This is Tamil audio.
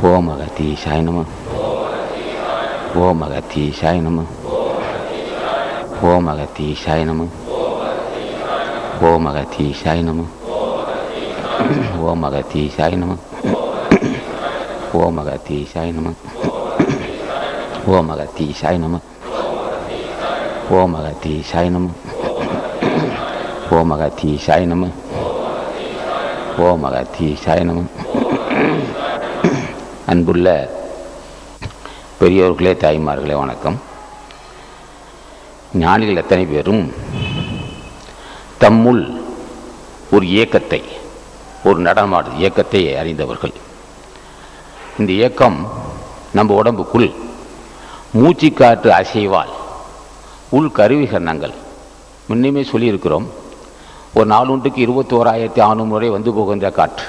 ஓம் அகத்தீசாய நம. ஓம் அகத்தீசாய நம. ஓம் அகத்தீசாய நம. ஓம் அகத்தீசாய நம. ஓம் அகத்தீசாய நம. ஓம் அகத்தீசாய நம. ஓம் அகத்தீசாய நம. ஓம் அகத்தீசாய நம. ஓம் அகத்தீசாய நம. ஓம் அகத்தீசாய நம. அன்புள்ள பெரியோர்களே, தாய்மார்களே, வணக்கம். ஞானிகள் எத்தனை பேரும் தம்முள் ஒரு இயக்கத்தை, ஒரு நடனமாடு இயக்கத்தை அறிந்தவர்கள். இந்த இயக்கம் நம்ம உடம்புக்குள் மூச்சுக்காற்று அசைவால் உள் கருவிகரணங்கள் முன்னுமே சொல்லியிருக்கிறோம். ஒரு நாள் ஒன்றுக்கு 21,600 முறை வந்து போகின்ற காற்று.